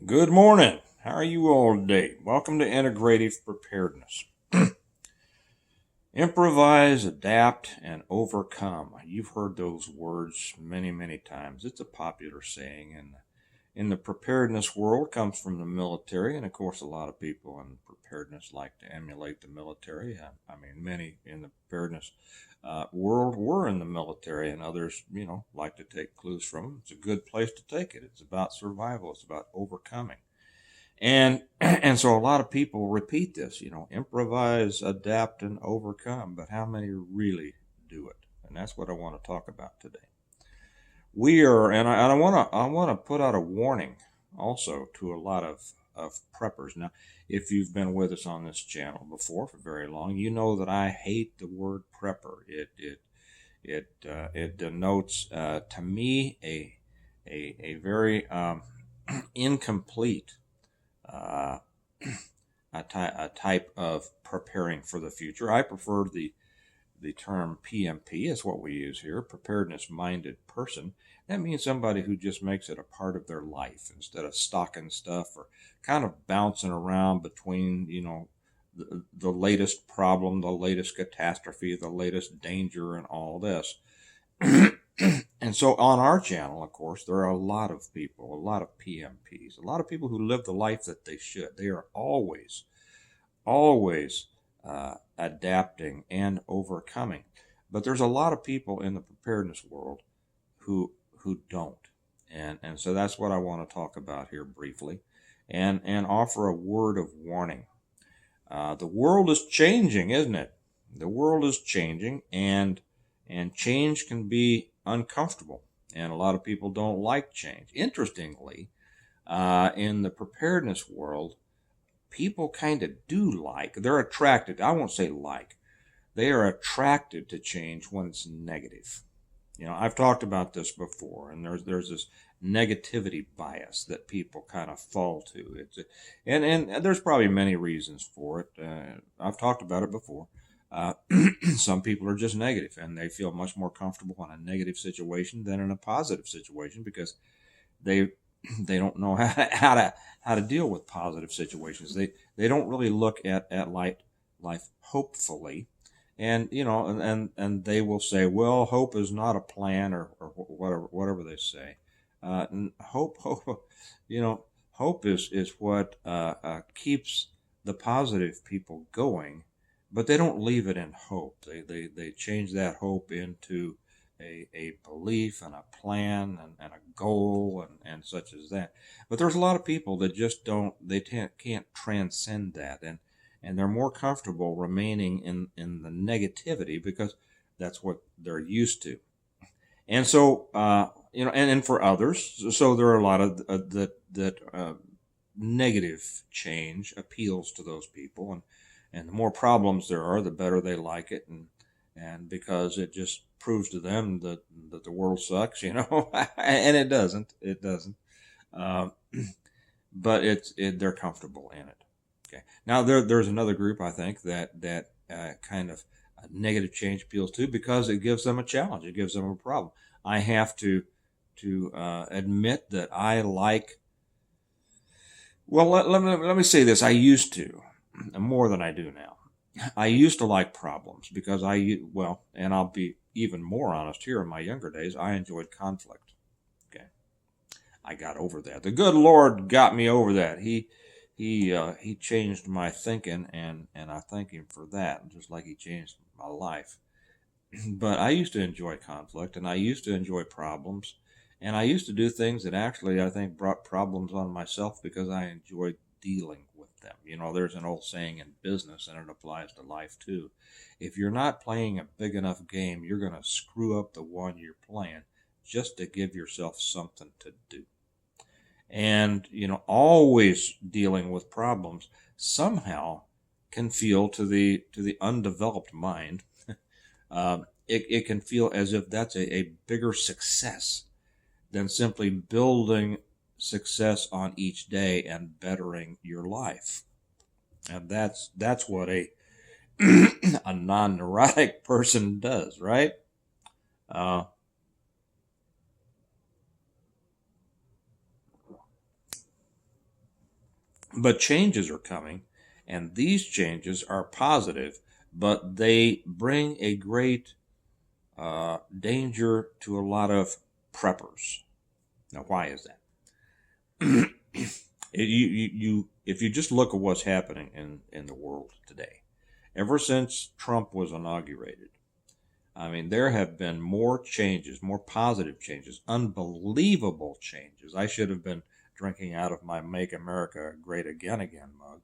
Good morning. How are you all today? Welcome to Integrative Preparedness. Improvise, adapt, and overcome. You've heard those words many, many times. It's a popular saying, and in the preparedness world comes from the military, and of course, a lot of people in preparedness like to emulate the military. Many in the preparedness world were in the military, and others, like to take clues from them. It's a good place to take it. It's about survival. It's about overcoming. And so a lot of people repeat this, improvise, adapt, and overcome. But how many really do it? And that's what I want to talk about today. We are, and I want to put out a warning also to a lot of preppers. Now, if you've been with us on this channel before for very long, you know that I hate the word prepper. It denotes to me a very incomplete uh, a type of preparing for the future. I prefer the term PMP is what we use here, preparedness minded person. That means somebody who just makes it a part of their life instead of stocking stuff or kind of bouncing around between, the latest problem, the latest catastrophe, the latest danger, and all this. And so on our channel, of course, there are a lot of people, a lot of PMPs, a lot of people who live the life that they should. They are always adapting and overcoming. But there's a lot of people in the preparedness world who don't. And so that's what I want to talk about here briefly and offer a word of warning. The world is changing, isn't it? The world is changing, and change can be uncomfortable, and a lot of people don't like change. Interestingly, in the preparedness world, people kind of they're attracted, I won't say they are attracted to change when it's negative. I've talked about this before, and there's this negativity bias that people kind of fall to. And there's probably many reasons for it. I've talked about it before. Uh, some people are just negative, and they feel much more comfortable in a negative situation than in a positive situation because they they don't know how to deal with positive situations. They don't really look at life hopefully, and and they will say, well, hope is not a plan, or whatever they say. Hope, hope is what keeps the positive people going, but they don't leave it in hope. They change that hope into a belief and a plan and a goal and such as that. But there's a lot of people that just can't transcend that, and they're more comfortable remaining in the negativity because that's what they're used to. And so, and for others, so there are a lot of that negative change appeals to those people, and the more problems there are, the better they like it, and because it just proves to them that the world sucks, and it doesn't, uh, but they're comfortable in it. Okay, now there's another group I think that kind of negative change appeals to because it gives them a challenge, it gives them a problem. I have to admit that I like. Well, let me say this. I used to, more than I do now. I used to like problems because and I'll be even more honest here, in my younger days, I enjoyed conflict. Okay. I got over that. The good Lord got me over that. He changed my thinking, and I thank him for that, just like he changed my life. But I used to enjoy conflict, and I used to enjoy problems, and I used to do things that actually I think brought problems on myself because I enjoyed dealing with them. There's an old saying in business, and it applies to life too. If you're not playing a big enough game, you're going to screw up the one you're playing just to give yourself something to do. And, always dealing with problems somehow can feel to the undeveloped mind. It can feel as if that's a bigger success than simply building success on each day and bettering your life. And that's what a a non-neurotic person does, right? Uh, But changes are coming, and these changes are positive, but they bring a great danger to a lot of preppers. Now, why is that? If you just look at what's happening in the world today, ever since Trump was inaugurated, I mean, there have been more changes, more positive changes, unbelievable changes. I should have been drinking out of my "Make America Great Again" mug.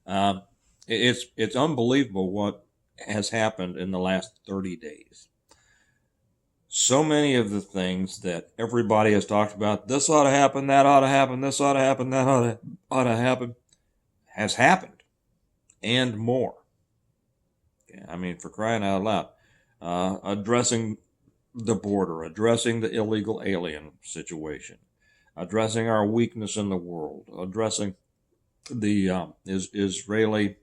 Um, it's unbelievable what has happened in the last 30 days. So many of the things that everybody has talked about, this ought to happen, that ought to happen, this ought to happen, that ought to happen, has happened, and more. I mean, for crying out loud, addressing the border, addressing the illegal alien situation, addressing our weakness in the world, addressing the Israeli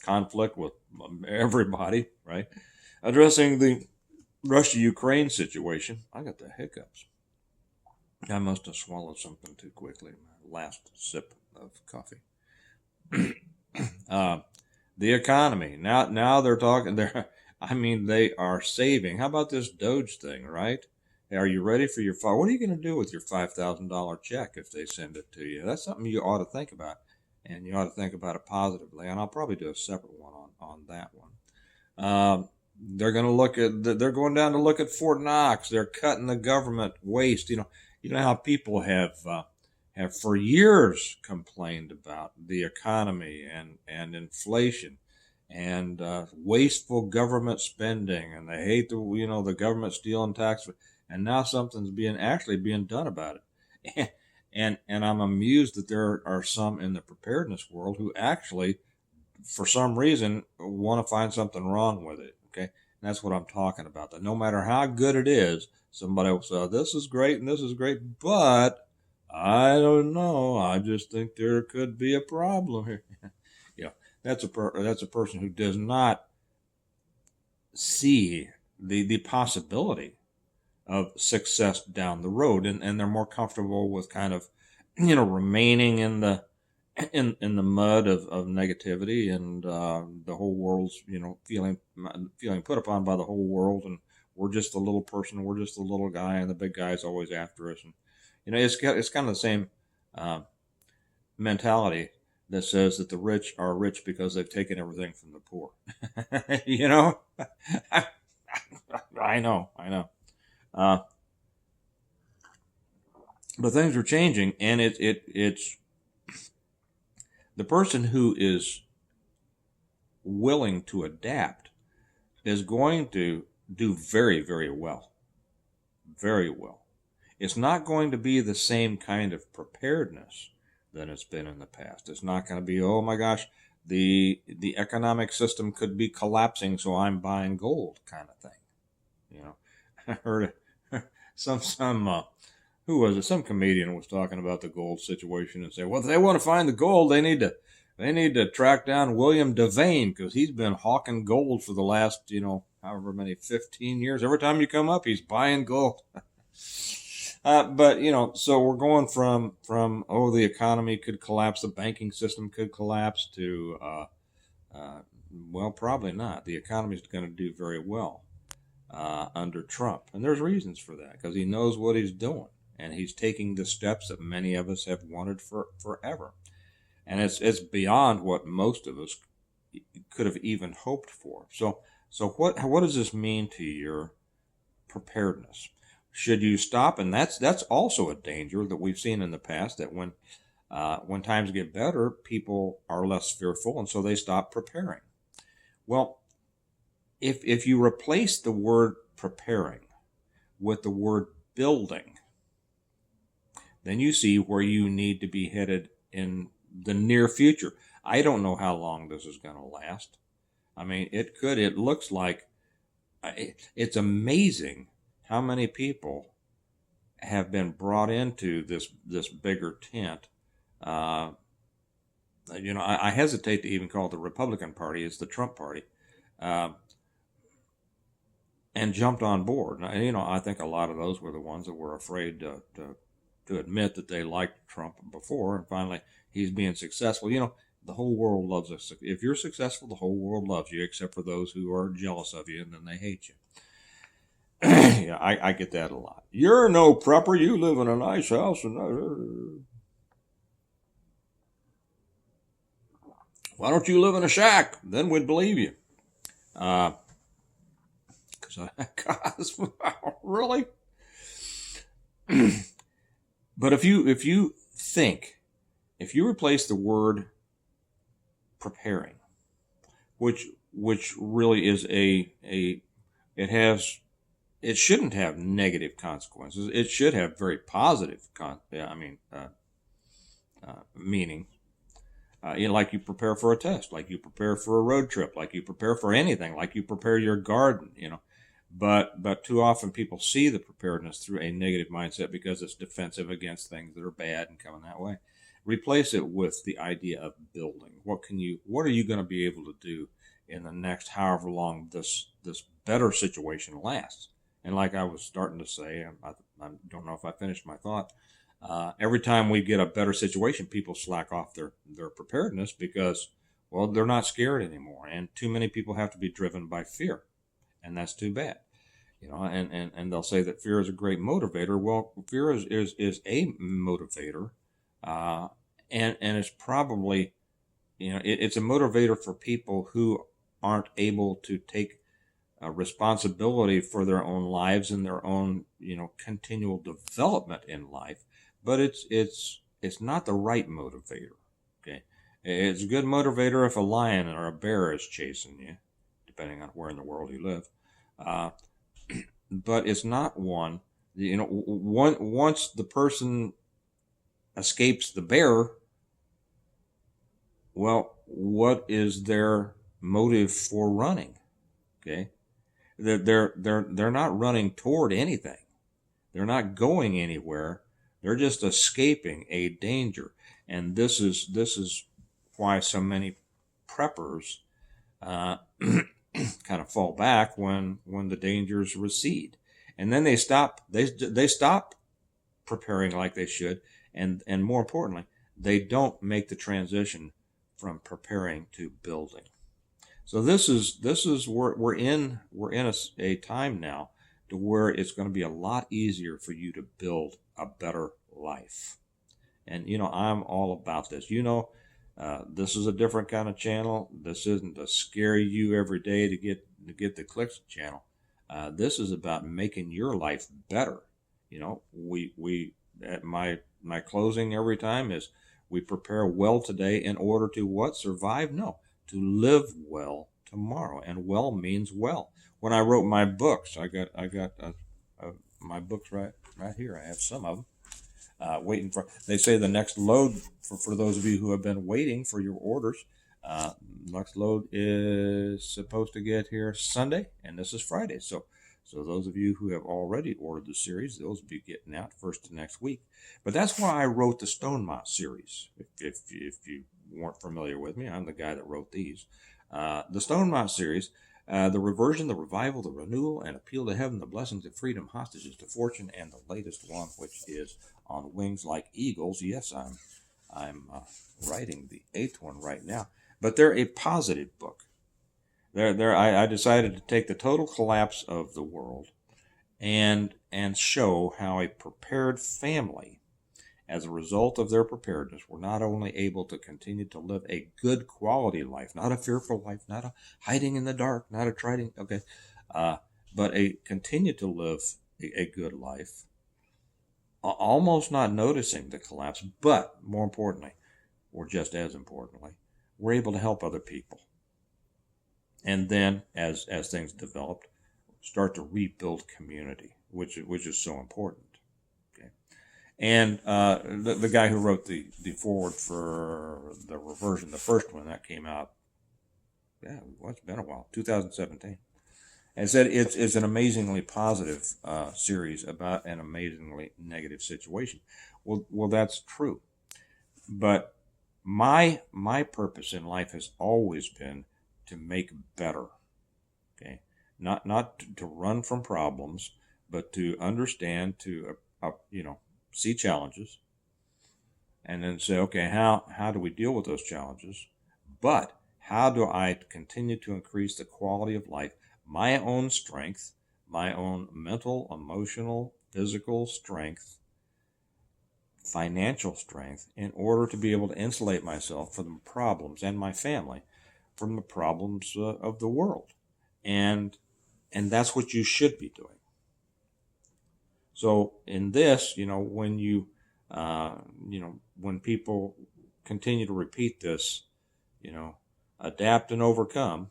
conflict with everybody, right? Addressing the Russia-Ukraine situation. I got the hiccups. I must have swallowed something too quickly. My last sip of coffee. The economy. Now they're talking. I mean, they are saving. How about this Doge thing, right? Are you ready for your what are you going to do with your $5,000 check if they send it to you? That's something you ought to think about, and you ought to think about it positively. And I'll probably do a separate one on that one. They're going to look at. They're going down to look at Fort Knox. They're cutting the government waste. You know how people have for years complained about the economy and inflation and wasteful government spending, and they hate the government stealing taxes. And now something's actually being done about it. And I'm amused that there are some in the preparedness world who actually, for some reason, want to find something wrong with it. Okay, and that's what I'm talking about. That no matter how good it is, somebody will say, "This is great and this is great," but I don't know. I just think there could be a problem here. That's a person who does not see the possibility of success down the road, and they're more comfortable with kind of remaining in the mud of negativity, and the whole world's feeling put upon by the whole world, and we're just a little person, we're just a little guy, and the big guy's always after us. And it's kind of the same mentality that says that the rich are rich because they've taken everything from the poor. I know. But things are changing, and it's the person who is willing to adapt is going to do very, very well. Very well. It's not going to be the same kind of preparedness than it's been in the past. It's not going to be, oh my gosh, the economic system could be collapsing, so I'm buying gold kind of thing. I heard some who was it? Some comedian was talking about the gold situation and said, well, if they want to find the gold, they need to track down William Devane, because he's been hawking gold for the last, however many, 15 years. Every time you come up, he's buying gold. But so we're going from the economy could collapse, the banking system could collapse, to well, probably not. The economy is going to do very well under Trump, and there's reasons for that, because he knows what he's doing, and he's taking the steps that many of us have wanted forever, and it's beyond what most of us could have even hoped for. So what does this mean to your preparedness? Should you stop? And that's also a danger that we've seen in the past, that when times get better, people are less fearful, and so they stop preparing. Well, if you replace the word preparing with the word building, then you see where you need to be headed in the near future. I don't know how long this is going to last. I mean, it looks like it's amazing how many people have been brought into this bigger tent. I hesitate to even call it the Republican Party. It's the Trump Party, and jumped on board. I think a lot of those were the ones that were afraid to admit that they liked Trump before, and finally He's being successful. The whole world loves us. If you're successful, the whole world loves you, except for those who are jealous of you and then they hate you. Yeah, I get that a lot. You're no prepper. You live in a nice house. Why don't you live in a shack? Then we'd believe you. Because really? But if you think, if you replace the word preparing, which really is it shouldn't have negative consequences. It should have very positive meaning. Like you prepare for a test, like you prepare for a road trip, like you prepare for anything, like you prepare your garden. But too often people see the preparedness through a negative mindset because it's defensive against things that are bad and coming that way. Replace it with the idea of building. What are you going to be able to do in the next however long this better situation lasts? And like I was starting to say, I don't know if I finished my thought. Every time we get a better situation, people slack off their preparedness because, well, they're not scared anymore. And too many people have to be driven by fear. And that's too bad. And they'll say that fear is a great motivator. Well, fear is a motivator. And it's probably, it's a motivator for people who aren't able to take responsibility for their own lives and their own, continual development in life. But it's not the right motivator. Okay, it's a good motivator if a lion or a bear is chasing you, depending on where in the world you live. But it's not one. Once the person escapes the bear, well, what is their motive for running? Okay, they're not running toward anything. They're not going anywhere. They're just escaping a danger. And this is why so many preppers kind of fall back when the dangers recede. And then they stop preparing like they should, and more importantly, they don't make the transition from preparing to building. So this is we're in a time now to where it's going to be a lot easier for you to build a better life. And I'm all about this. This is a different kind of channel. This isn't a scare you every day to get the clicks channel. This is about making your life better. We at my closing every time is we prepare well today in order to what? Survive? No, to live well tomorrow. And well means well. When I wrote my books, I got my books right here. I have some of them waiting for. They say the next load for those of you who have been waiting for your orders. Next load is supposed to get here Sunday, and this is Friday. So those of you who have already ordered the series, those will be getting out first of next week. But that's why I wrote the Stonemont series. If you weren't familiar with me, I'm the guy that wrote these. The Stonemont series, the reversion, the revival, the renewal, and appeal to heaven, the blessings of freedom, hostages to fortune, and the latest one, which is On Wings Like Eagles. Yes, I'm writing the 8th one right now. But they're a positive book. I decided to take the total collapse of the world and show how a prepared family, as a result of their preparedness, were not only able to continue to live a good quality life, not a fearful life, not a hiding in the dark, not a trying, but continue to live a good life, almost not noticing the collapse, but more importantly, or just as importantly, we're able to help other people. And then, as things developed, start to rebuild community, which is so important. Okay, and the guy who wrote the foreword for the reversion, the first one that came out, it's been a while, 2017, and said it's an amazingly positive series about an amazingly negative situation. Well, that's true, but my purpose in life has always been to make better. Okay, not to run from problems, but to understand, to see challenges, and then say, okay, how do we deal with those challenges? But how do I continue to increase the quality of life, my own strength, my own mental, emotional, physical strength, financial strength, in order to be able to insulate myself from the problems, and my family from the problems of the world? And that's what you should be doing. So in this, when people continue to repeat this, adapt and overcome,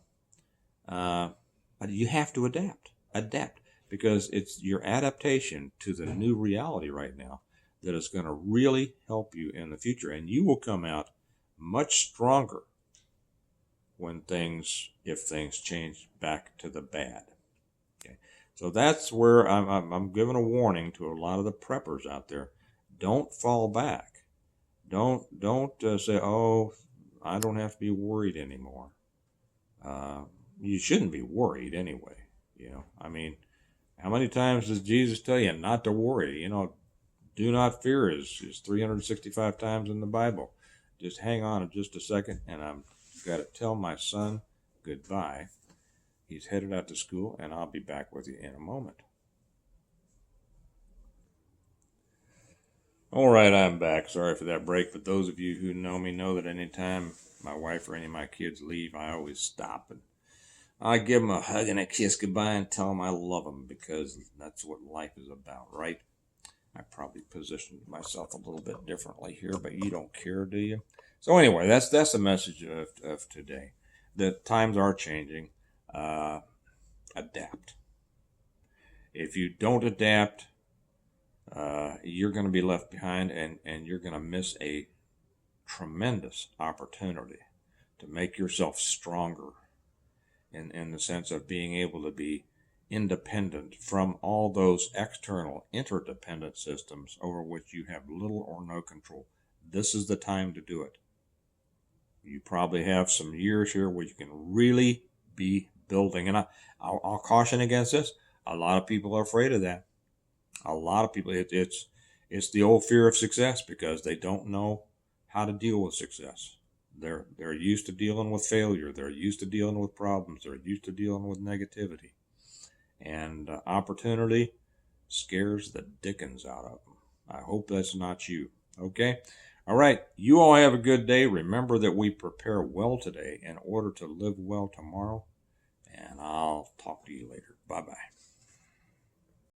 you have to adapt, because it's your adaptation to the new reality right now that is going to really help you in the future, and you will come out much stronger if things change back to the bad. Okay, so that's where I'm giving a warning to a lot of the preppers out there. Don't fall back. Don't say, oh, I don't have to be worried anymore. You shouldn't be worried anyway. How many times does Jesus tell you not to worry? Do not fear is 365 times in the Bible. Just hang on just a second, and I've got to tell my son goodbye. He's headed out to school, and I'll be back with you in a moment. All right, I'm back. Sorry for that break, but those of you who know me know that anytime my wife or any of my kids leave, I always stop and I give them a hug and a kiss goodbye and tell them I love them, because that's what life is about, right? I probably positioned myself a little bit differently here, but you don't care, do you? So anyway, that's the message of today. The times are changing. Adapt. If you don't adapt, you're going to be left behind, and you're going to miss a tremendous opportunity to make yourself stronger in the sense of being able to be independent from all those external interdependent systems over which you have little or no control. This is the time to do it. You probably have some years here where you can really be building. And I'll caution against this. A lot of people are afraid of that. A lot of people, it's the old fear of success, because they don't know how to deal with success. They're used to dealing with failure. They're used to dealing with problems. They're used to dealing with negativity. And opportunity scares the dickens out of them. I hope that's not you. Okay? All right. You all have a good day. Remember that we prepare well today in order to live well tomorrow. And I'll talk to you later. Bye-bye.